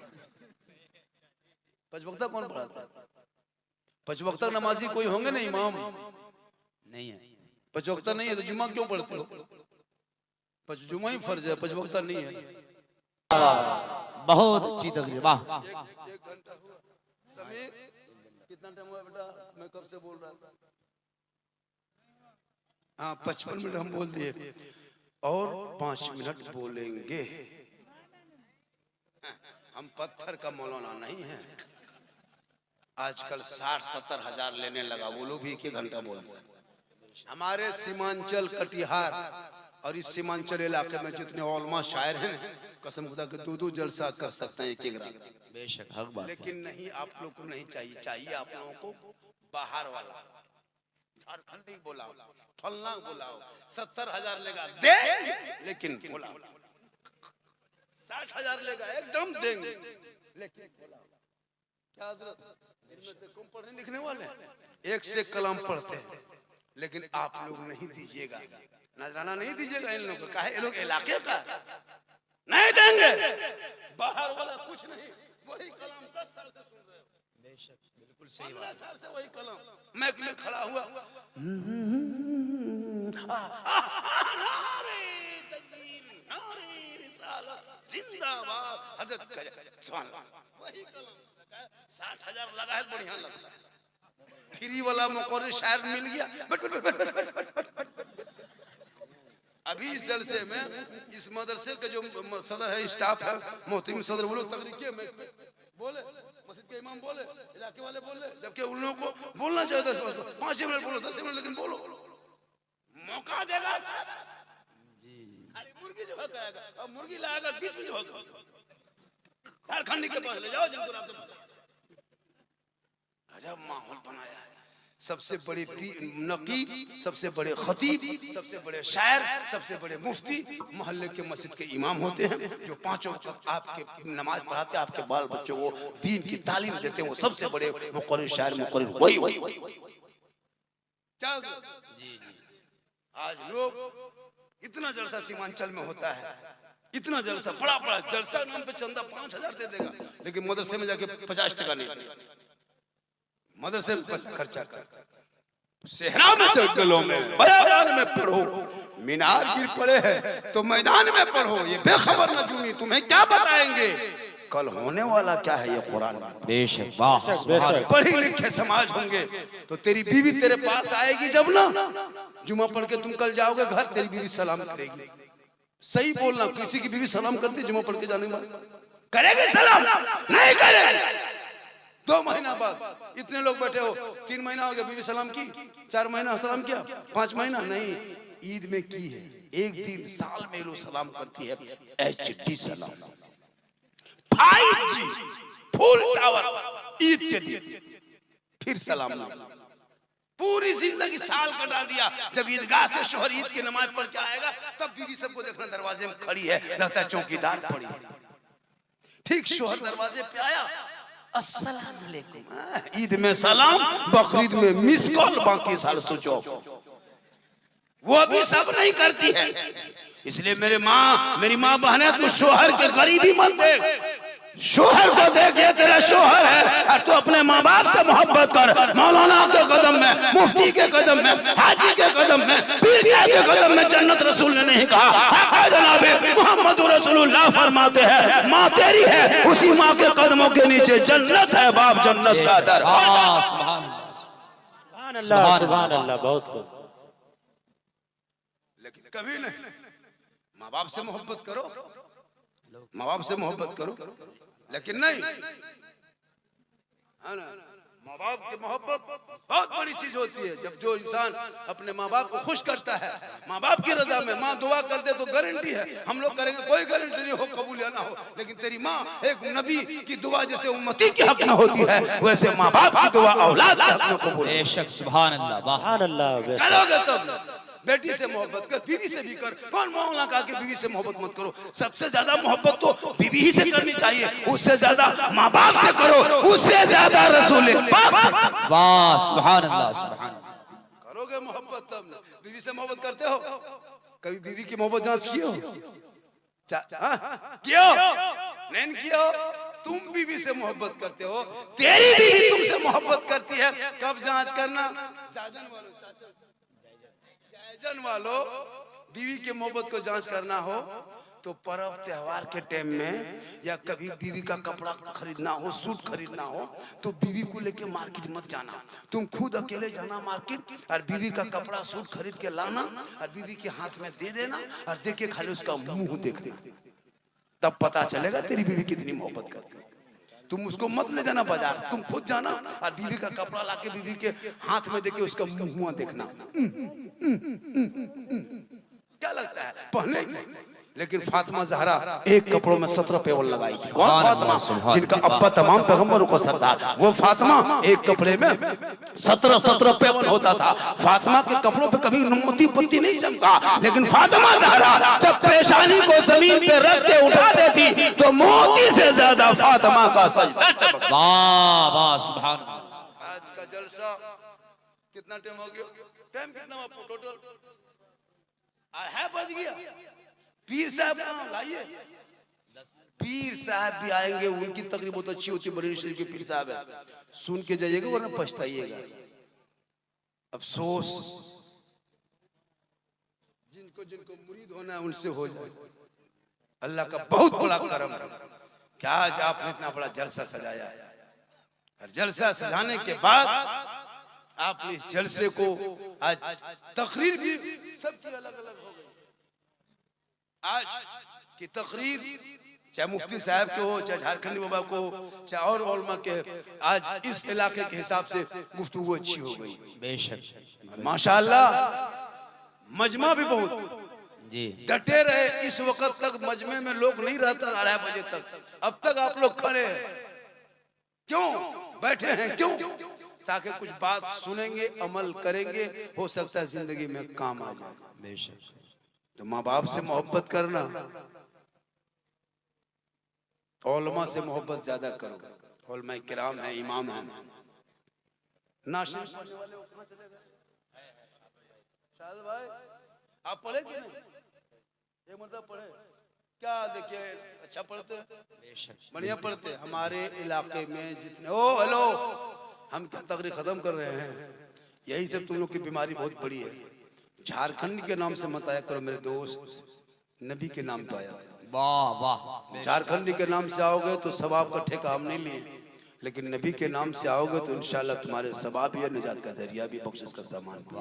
5 वक्ता? कौन पढ़ाता है 5 वक्ता? नमाजी कोई होंगे ना इमाम? नहीं है। पांच वक्त नहीं है तो जुम्मा क्यों पढ़ते हो? जुम्मा ही फर्ज है, पांच वक्त नहीं है। बहुत अच्छी तकरीर, वाह। एक घंटा हुआ समय, कितना टाइम हुआ बेटा? मैं कब से बोल रहा था? हाँ 55 मिनट हम बोल दिए और 5 मिनट बोलेंगे। हम पत्थर का मौलाना नहीं है। आजकल 60-70 हजार लेने लगा, वो लोग भी 1 घंटा बोलते हैं। हमारे सीमांचल कटिहार और इस सीमांचल इलाके में जितने उलमा शायर हैं, कसम खुदा के 2-2 जलसा कर सकते हैं 1-1 रात। बेशक हक बात। लेकिन नहीं, आप लोग को नहीं चाहिए। चाहिए आप लोगों को बाहर वाला, झारखंडी बुलाओ, फलना बुलाओ, 70 हजार लेगा दे, लेकिन बुलाओ। 60 हजार लेगा एकदम देंगे, लेकिन क्या हजरत इनमें से कम पढ़ने लिखने वाले एक से कलम पढ़ते हैं, लेकिन आप लोग नहीं दीजिएगा, नजराना नहीं दीजिएगा इन लोगों को। काहे? ये लोग इलाके का नहीं देंगे। बाहर वाला कुछ नहीं, वही कलम 10 साल से सुन रहे हो। बेशक बिल्कुल सही 15 साल से वही कलम। मैं खड़ा हुआ जिंदाबाद हजरत वही कलम। 60 हजार लगा है, बढ़िया लगता है। फ्री वाला मुकर्रिर शायर मिल गया। अभी इस जलसे में इस मदरसे के जो सदर है, स्टाफ है, मोहतरम सदर, वो लोग तकरीर में बोले, मस्जिद के इमाम बोले, इलाके वाले बोले, जबकि उन लोगों को बोलना चाहिए 5 मिनट बोलो, 10 मिनट, लेकिन बोलो। मौका देगा खाली मुर्गी जो होगा, और मुर्गी लाएगा बीच में जो होगा, झारखंडी के पास ले जाओ, अजब माहौल बनाया है। सबसे बड़े नकीब, सबसे बड़े खतीब, सबसे बड़े शायर, सबसे बड़े मुफ्ती मोहल्ले के मस्जिद के इमाम होते हैं, जो 5 वक्त आपके नमाज पढ़ाते हैं, आपके बाल बच्चों को दीन की तालीम देते हैं। वो सबसे बड़े मुकर्रिर शायर मुकर्रिर वही क्या जी। आज लोग इतना जलसा सीमांचल में होता है, इतना जलसा, बड़ा बड़ा जलसा, नाम पे चंदा 5000 दे देगा, लेकिन मदरसे में जाके 50 टका नहीं देगा। मदरसे में पैसा खर्चा कर, सेहरा में जंगलों में बयान में पढ़ो, मीनार गिर पड़े हैं तो मैदान में पढ़ो। ये बेखबर नजूमी तुम्हें क्या बताएंगे कल होने वाला क्या है ये कुरान में। बेशक वाह। पढ़े लिखे समाज होंगे तो तेरी बीवी तेरे पास आएगी जब ना, जुमा पढ़ के तुम कल जाओगे घर, तेरी बीवी सलाम करेगी। सही बोलना, किसी की बीवी सलाम करती जुमा पढ़ के जाने के बाद करेगी सलाम? नहीं करेगी। 2 महीना बाद इतने लोग बैठे हो, 3 महीना हो गया, बीवी सलाम की, 4 महीना सलाम किया, 5 महीना नहीं, ईद में की है, एक दिन साल में लोग सलाम करती है, HD सलाम, 5G फुल टावर ईद के दिन, फिर सलाम ना। पूरी जिंदगी साल कटा दिया। जब ईदगाह से शोहर ईद की नमाज पढ़ के आएगा, तब बीवी सबको देखना दरवाजे में खड़ी है, लगता है चौकीदार खड़ी है। ठीक शोहर दरवाजे पे आया, अस्सलाम वालेकुम, ईद में सलाम, बकरीद में मिस कॉल, बाकी साल स्विच ऑफ। वो भी सब नहीं करती है। इसलिए मेरी माँ बहने, तू शोहर के गरीबी मत देख, शोहर को देख, ये तेरा शोहर है, और तू अपने माँ बाप से मोहब्बत कर। मौलाना के कदम में, मुफ्ती के कदम में, हाजी के कदम में, पीर साहब के कदम में जन्नत रसूल ने नहीं कहा, जनाबे मोहम्मद रसूलुल्लाह फरमाते हैं, माँ तेरी है, उसी माँ के कदमों के नीचे जन्नत है, बाप जन्नत का दर। सुभान अल्लाह, सुभान अल्लाह, बहुत खूब। लेकिन कभी नहीं, माँ बाप से मोहब्बत करो, माँ बाप से मोहब्बत करो, लेकिन नहीं, है ना, माँ बाप की मोहब्बत बहुत बड़ी चीज होती है। जब जो इंसान अपने माँ बाप को खुश करता है, माँ बाप की रजा में, माँ दुआ कर दे तो गारंटी है, हम लोग करेंगे कोई गारंटी नहीं हो कबूल या ना हो, लेकिन तेरी माँ एक नबी की दुआ जैसे उम्मती के हक में होती है, वैसे माँ बाप की दुआ औलाद के हक में कबूल। बेशक सुभान अल्लाह, सुभान अल्लाह। करोगे तब बेटी से मोहब्बत कर, बीवी से भी कर। कौन मौला कहा कि बीवी से मोहब्बत मत करो? सबसे ज्यादा मोहब्बत तो बीवी ही से करनी चाहिए, उससे ज्यादा माँ बाप से करो, उससे ज्यादा रसूल पाक से। वाह सुभान अल्लाह, सुभान। करोगे मोहब्बत तब ना। बीवी से मोहब्बत करते हो? कभी बीवी की मोहब्बत जांच किए हो? कियो नहीं कियो? तुम बीवी से मोहब्बत करते हो, तेरी बीवी तुमसे मोहब्बत करती है, कब जांच करना? जन वालों, बीवी के मोहब्बत को जांच करना हो तो पर्व त्योहार के टाइम में या कभी बीवी का कपड़ा खरीदना हो, सूट खरीदना हो तो बीवी को लेके मार्केट मत जाना। तुम खुद अकेले जाना मार्केट और बीवी का कपड़ा सूट खरीद के लाना और बीवी के हाथ में दे देना और देख के खाली उसका मुंह देखना, तब पता चलेगा तेरी बीवी कितनी मोहब्बत करती है। तुम उसको मत ले जाना बाजार, तुम खुद जाना और बीवी का कपड़ा लाके बीवी के हाथ में देके उसका मुंह देखना। क्या लगता है पहने? लेकिन फातिमा ज़हरा एक कपड़ों में 17 पेवल लगाई। कौन फातिमा? जिनका अब्बा तमाम पैगंबरों को सरदार, वो फातिमा एक कपड़े में 17 पेवल होता था। फातिमा के कपड़ों पे कभी मोती पत्ती नहीं चमका, लेकिन फातिमा ज़हरा जब पेशानी को जमीन पे रख के उठा देती तो मोती से ज्यादा फातिमा का सजदा चमकता। वाह वाह सुभान अल्लाह। आज का जलसा कितना टाइम हो गया? टाइम कितना आपको टोटल है? बज गया। पीर साहब लाइए, पीर साहब भी आएंगे, उनकी तकरीब बहुत अच्छी होती है। बरेली शरीफ के पीर साहब है, सुन के जाइएगा वरना पछताइएगा। अफसोस जिनको जिनको मुरीद होना है उनसे हो जाए। अल्लाह का बहुत बड़ा करम है कि आज आपने इतना बड़ा जलसा सजाया है और जलसा सजाने के बाद आपने इस जलसे को आज तकरीर भी सबकी अलग अलग हो गई। आज की तकरीर चाहे मुफ्ती साहब के हो, चाहे झारखंडी बाबा को हो, चाहे और उलमा के, आज इस इलाके के हिसाब से गुफ्तगू अच्छी हो गई बेशक माशाअल्लाह। मजमा भी बहुत जी डटे रहे। इस वक्त तक मजमे में लोग नहीं रहता 2:30 बजे तक, अब तक आप लोग खड़े हैं। क्यों बैठे हैं? क्यों? ताकि कुछ बात सुनेंगे, अमल करेंगे, हो सकता है जिंदगी में काम आ जाए। बेशक तो माँ बाप से मोहब्बत करना, उलमा से मोहब्बत ज्यादा करो। उलमा किराम है, इमाम है। नाशिर शायद भाई आप पढ़े कि नहीं? एक मतलब पढ़े क्या? देखिए अच्छा पढ़ते हैं, बढ़िया पढ़ते हैं। हमारे इलाके में जितने हेलो हम क्या तकरीर खत्म कर रहे हैं, यही सब तुम लोग की बीमारी बहुत बड़ी है। झारखंड के नाम से मत आया करो मेरे दोस्त, नबी के नाम पे आया। वाह वाह। झारखंडी के नाम से आओगे तो सवाब का ठेका हम नहीं लिए, लेकिन नबी के नाम से आओगे तो इंशाल्लाह तुम्हारे सवाब या निजात का जरिया भी, बख्शिश का सामान भी।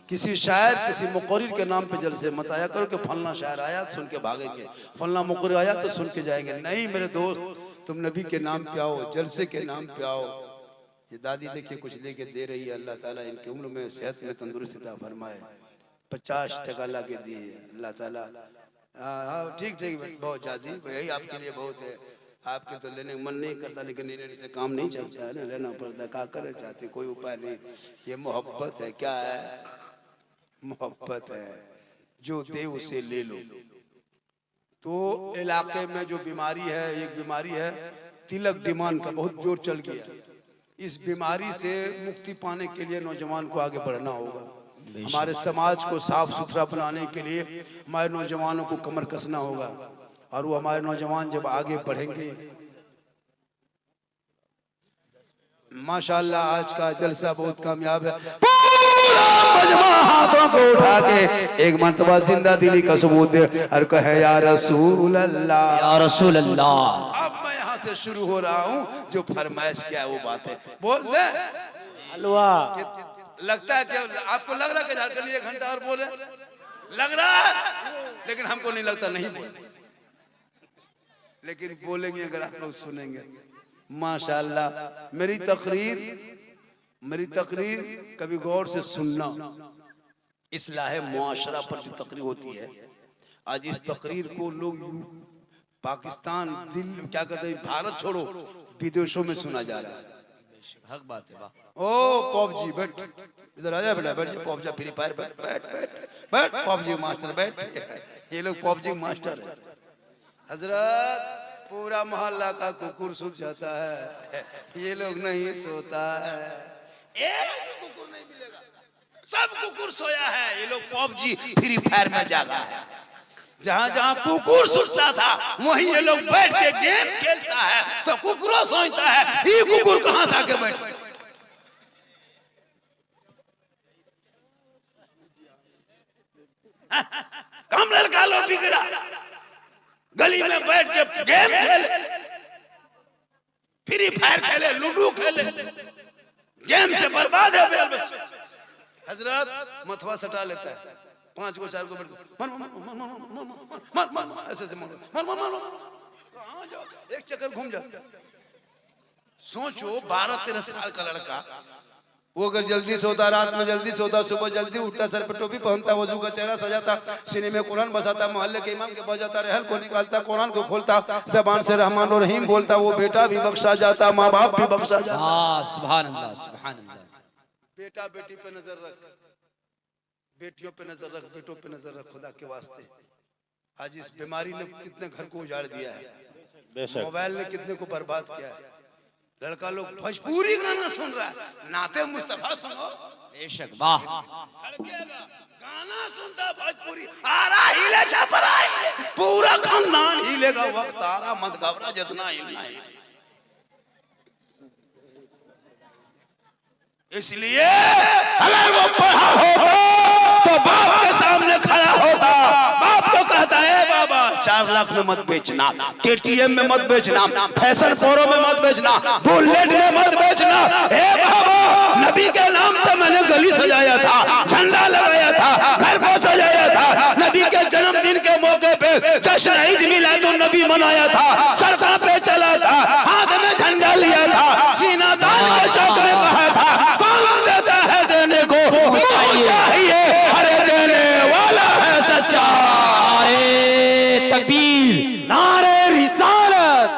किसी शायर किसी मुकर्रिर के नाम पे जलसे मत आया करो कि फलना शायर आया सुन के भागेंगे, फलना मुकर्रिर आया तो सुन के जाएंगे। नहीं मेरे दोस्त, तुम नबी के नाम पे आओ, जलसे के नाम पे आओ। ये दादी देखिए कुछ लेके दे रही है, अल्लाह ताला इनकी उम्र में सेहत में तंदुरुस्ती अता फरमाए। 50% ला के दिए अल्लाह ताला। हाँ ठीक ठीक, बहुत ज्यादा यही आपके लिए बहुत है। आपके तो लेने का मन नहीं करता, लेकिन लेने से काम नहीं चलता है ना, लेना पड़ता है। क्या करे चाहते, कोई उपाय नहीं। ये मोहब्बत है। क्या है? मोहब्बत है। जो दे उसे ले लो। तो इलाके में जो बीमारी है, एक बीमारी है तिलक डिमांड का, बहुत जोर चल गया। इस बीमारी से मुक्ति पाने के लिए नौजवान को आगे बढ़ना होगा। हमारे समाज को साफ सुथरा बनाने के लिए हमारे नौजवानों को कमर कसना होगा, और वो हमारे नौजवान जब आगे बढ़ेंगे, माशाल्लाह आज का जलसा बहुत कामयाब है। पूरा मजमा हाथों को उठा के एक मर्तबा जिंदा दिली का सबूत दे और कहे या रसूल अल्लाह, या रसूल अल्लाह। अब मैं यहाँ से शुरू हो रहा हूँ, जो फरमाइश क्या है वो बात है, बोल दे। हलवा लगता है कि आपको लग रहा है कि झारखंड 1 घंटा और बोले, लग रहा है, लेकिन हमको नहीं लगता नहीं बोले, लेकिन बोलेंगे अगर आप लोग सुनेंगे। माशाल्लाह मेरी तकरीर कभी गौर से सुनना। इस्लाह मुआशरा पर जो तकरीर होती है, आज इस तकरीर को लोग पाकिस्तान, दिल्ली, क्या कहते हैं, भारत छोड़ो विदेशों में सुना जा रहा है। हक बात है। वाह। ओ पॉप जी बैठ, इधर आ जा बेटा, बैठ जा। पॉप जी फ्री फायर, बैठ बैठ बैठ बैठ, पॉप जी मास्टर बैठ। ये लोग पॉप जी मास्टर है। हजरत पूरा मोहल्ला का कुकुर सूख जाता है, ये लोग नहीं सोता है। एक कुकुर नहीं मिलेगा, सब कुकुर सोया है। ये लोग पॉप जी फ्री फायर में जागा है। जहाँ जहाँ कुकुर सुनता था वहीं ये लोग बैठ के गेम खेलता है, तो कुकुरों सोचता है ये कुकुर कहाँ से आके बैठ। कम लड़का लोग बिगड़ा, गली में बैठ के गेम खेले, फ्री फायर खेले, लूडो खेले, गेम से बर्बाद है बेल बच्चे। हजरत मथवा सटा लेता है, 5 को 4 को मर मर मर मर मर ऐसे मर मर मर मर कहां जाओ, एक चक्कर घूम जाता। सोचो 12-13 साल का लड़का, वो अगर जल्दी सोता, रात में जल्दी सोता, सुबह जल्दी उठता, सर पे टोपी पहनता, वजू का चेहरा सजाता, सीने में कुरान बसाता, मोहल्ले के इमाम के पास जाता, रहल को निकालता, कुरान को खोलता, ज़बान से रहमान और रहीम बोलता, वो बेटा भी बख्शा जाता, माँ बाप भी बख्शा जाता। हाँ सुभान अल्लाह सुभान अल्लाह। बेटा बेटी पे नजर रख, बेटियों पे नजर रख, बेटों पे नजर रख, खुदा के वास्ते। आज इस बीमारी ने कितने घर को उजाड़ दिया है, मोबाइल ने कितने को बर्बाद किया है। लड़का लोग भोजपुरी गाना सुन रहा है, नाते मुस्तफा सुनो, बेशक वाह। गाना सुनता भोजपुरी, आरा हिले छपरा हिले, पूरा खानदान हिलेगा, वक्त आ रहा मत घबरा, जितना हिलना है। इसलिए अगर वो पढ़ा होता तो बाप के सामने खड़ा होता, बाप को कहता है बाबा 4 लाख में मत बेचना, KTM में मत बेचना, फैशन प्रो में मत बेचना, बुलेट में मत बेचना। हे बाबा, नबी के नाम पे मैंने गली सजाया था, झंडा लगाया था, घर को सजाया था, नबी के जन्मदिन के मौके पे जश्न ईद मिलादुन नबी मनाया था, सड़कों पे चला था, हाथ में झंडा लिया था, सीना दान के चौक में कहा था, कौन देता है देने को चाहिए, अरे देने वाला है सच्चा। तकबीर, नारे रिसालत,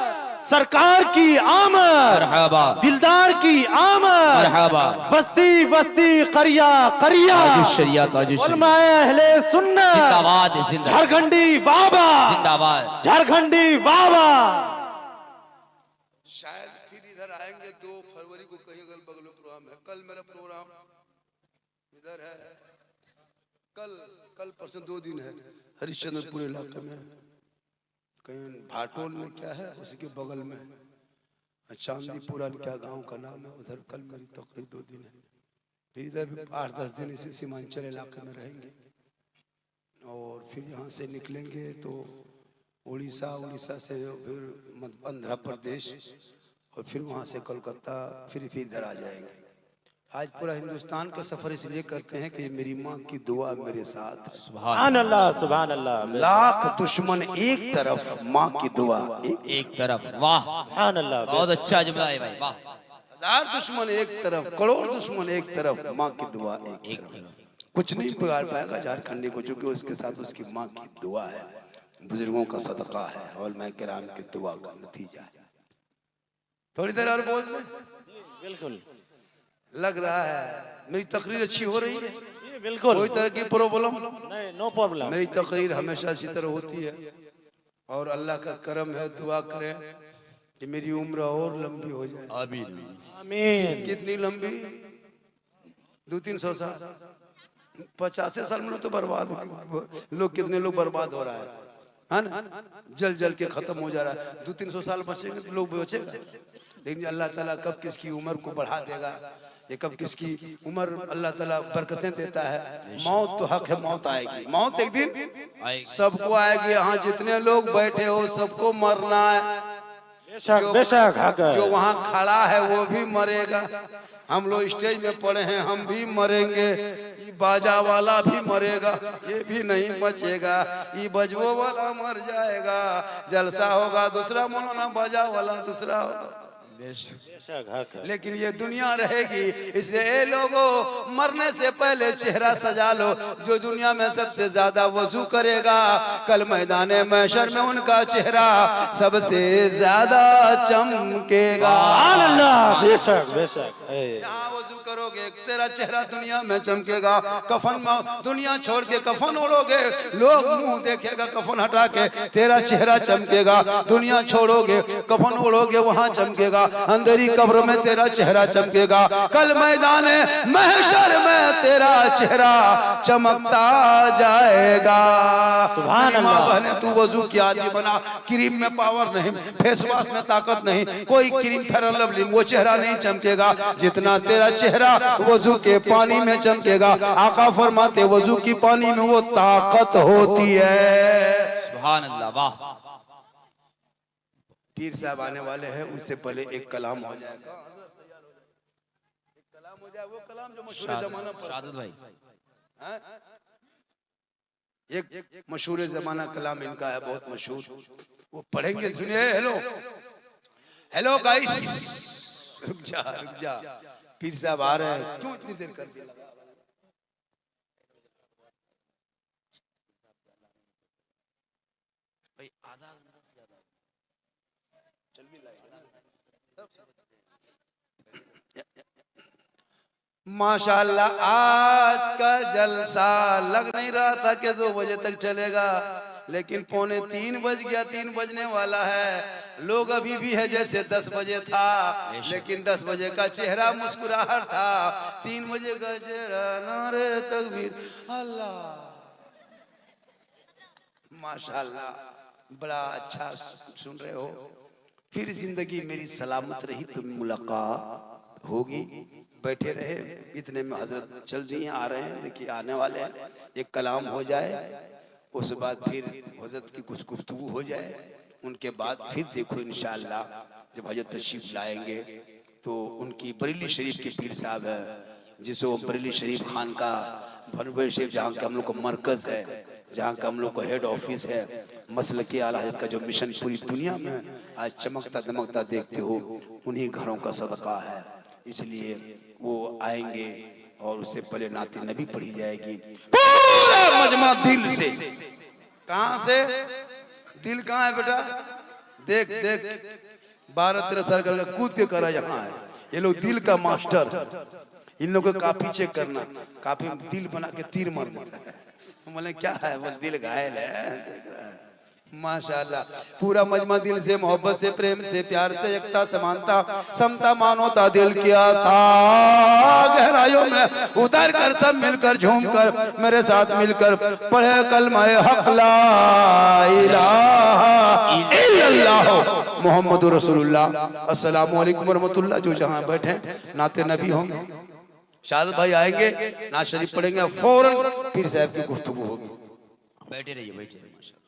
सरकार की आमद, मरहबा, दिलदार की आमद, मरहबा, बस्ती बस्ती करिया करिया, शरिया उलमाए अहले सुन्नत जिंदाबाद जिंदाबाद, झारखंडी बाबा जिंदाबाद, झारखंडी बाबा। शायद फिर इधर आएंगे 2 फरवरी को, कहीं अगल बगल में प्रोग्राम है। कल मेरा प्रोग्राम इधर है, कल परसों 2 दिन है हरिश्चंद्रपुर इलाके में, कहीं भाटोल में क्या है उसके बगल में, चांदीपुरा क्या गांव का नाम है, उधर कल मेरी तकरीर 2 दिन है। फिर इधर 8-10 दिन इसी सीमांचल इलाके में रहेंगे और फिर यहाँ से निकलेंगे तो उड़ीसा से फिर आंध्र प्रदेश और फिर वहाँ से कोलकाता, फिर इधर आ जाएंगे। आज पूरा हिंदुस्तान का सफर इसलिए करते हैं कि मेरी माँ की दुआ मेरे साथ है। सुभान अल्लाह सुभान अल्लाह। लाख दुश्मन एक तरफ, माँ की दुआ एक तरफ, वाह सुभान अल्लाह। बहुत अच्छा जुमला है भाई, वाह। 1000 दुश्मन एक तरफ, करोड़ दुश्मन एक तरफ, माँ की दुआ एक तरफ। कुछ नहीं बिगाड़ पाएगा झारखंडी को, चूंकि उसके साथ उसकी माँ की दुआ है, बुजुर्गों का सदका है और मैं किराम की दुआ का नतीजा है। थोड़ी देर और बोल दे, बिल्कुल लग रहा है मेरी तकरीर अच्छी हो रही है, बिल्कुल कोई तरह की प्रॉब्लम नहीं, नो प्रॉब्लम। मेरी तकरीर हमेशा इसी तरह होती है और अल्लाह का करम है, दुआ करें कि मेरी उम्र और लंबी हो जाए। आमीन। कितनी लंबी? 200-300 साल, 50 साल में तो बर्बाद हो, लोग कितने लोग बर्बाद हो रहा है ना, जल जल के खत्म हो जा रहा है। 200-300 साल बचेंगे तो लोग बचेगा, लेकिन अल्लाह ताला कब किसकी उम्र को बढ़ा देगा, ये कब किसकी उम्र अल्लाह ताला बरकतें देता है। मौत तो हक है, मौत आएगी, मौत एक दिन सबको आएगी। यहाँ जितने लोग बैठे हो सबको मरना है, बेशक बेशक हक है। जो वहाँ खड़ा है वो भी मरेगा, हम लोग स्टेज में पड़े हैं हम भी मरेंगे, ये बाजा वाला भी मरेगा, ये भी नहीं बचेगा, ये बजवो वाला मर जाएगा, जलसा होगा दूसरा, मौलाना बाजा वाला दूसरा होगा, बेशक हक है। लेकिन ये दुनिया रहेगी। इसलिए ए लोगों, मरने से पहले चेहरा सजा लो। जो दुनिया में सबसे ज्यादा वजू करेगा, कल मैदान महशर में उनका चेहरा सबसे ज्यादा चमकेगा। अल्लाह बेशक बेशक। यहाँ वजू करोगे तेरा चेहरा दुनिया में चमकेगा, कफन में दुनिया छोड़ के कफन ओढ़ोगे, लोग मुंह देखेगा, कफन हटा के तेरा चेहरा चमकेगा। दुनिया छोड़ोगे कफन ओढ़ोगे वहाँ चमकेगा, अंधेरी कब्र में तेरा चेहरा चमकेगा, कल मैदान महशर में तेरा चेहरा चमकता जाएगा। माँ बहने तू वजू की आदि बना, क्रीम में पावर नहीं, फेस वॉश में ताकत नहीं, कोई क्रीम फेयर लवली वो चेहरा नहीं चमकेगा जितना तेरा चेहरा वजू के पानी में चमकेगा। आका फरमाते वजू की पानी में वो ताकत होती है। सुभान अल्लाह, वाह। पीर साहब आने वाले हैं, उनसे पहले एक कलाम हो जाएगा। एक कलाम हो जाए, वो कलाम जो मशहूर जमाना पर शादत भाई, एक मशहूर जमाना कलाम इनका है, बहुत मशहूर, वो पढ़ेंगे, सुनिए। हेलो हेलो गाइस, रुक जा, पीर साहब आ रहे हैं, क्यों इतनी देर कर दिया? माशाल्लाह आज का जलसा लग नहीं रहा था कि 2 बजे तक चलेगा, लेकिन 2:45 बज गया, 3 बजने वाला है। लोग अभी भी है जैसे 10 बजे था, लेकिन 10 बजे का चेहरा मुस्कुराहट था, 3 बजे का चेहरा नारे तकबीर अल्लाह। माशाल्लाह बड़ा अच्छा सुन रहे हो। फिर जिंदगी मेरी सलामत रही तो मुलाकात होगी। बैठे रहे, इतने में हजरत चल दिए, आ रहे हैं, देखिए आने वाले हैं। एक कलाम हो जाए, उसके बाद फिर हजरत की कुछ गुफ्तगू हो जाए, उनके बाद फिर देखो इंशाअल्लाह जब हजरत तशरीफ लाएंगे तो उनकी बरेली शरीफ के पीर साहब है, जिसे वो बरेली शरीफ खान का बरेली शरीफ जहाँ का हम लोग का मरकज है, जहाँ का हम लोग का हेड ऑफिस है, मसल के आला हजरत का जो मिशन पूरी दुनिया में आज चमकता दमकता देखते हो, उन्हीं घरों का सदका है। इसलिए वो आएंगे और उससे पहले नाते नबी पढ़ी जाएगी। पूरा मजमा दिल से, कहाँ से? दिल कहाँ है बेटा? देख 12-13 साल का कूद के करा यहाँ है। ये लोग दिल का मास्टर, इन लोगों को काफी चेक करना, काफी दिल बना के तीर मार देता है। बोले क्या है? वो दिल घायल है। माशाल्लाह पूरा मजमा दिल से, मोहब्बत से, प्रेम से, प्यार से, एकता, समानता, समता, मानवता दिल किया था। गहराइयों में उतर कर सब मिलकर झूमकर मेरे साथ मिलकर पढ़े कलमा हक ला इलाहा इल्लल्लाह मुहम्मदुर रसूलुल्लाह। अस्सलामु अलैकुम वरहमतुल्लाह। जो जहाँ बैठे नाते नबी होंगे, शादत भाई आएंगे, नात शरीफ पढ़ेंगे, फौरन पीर साहब की गुफ्तगू होगी। बैठे रहिए, बैठे रहिए।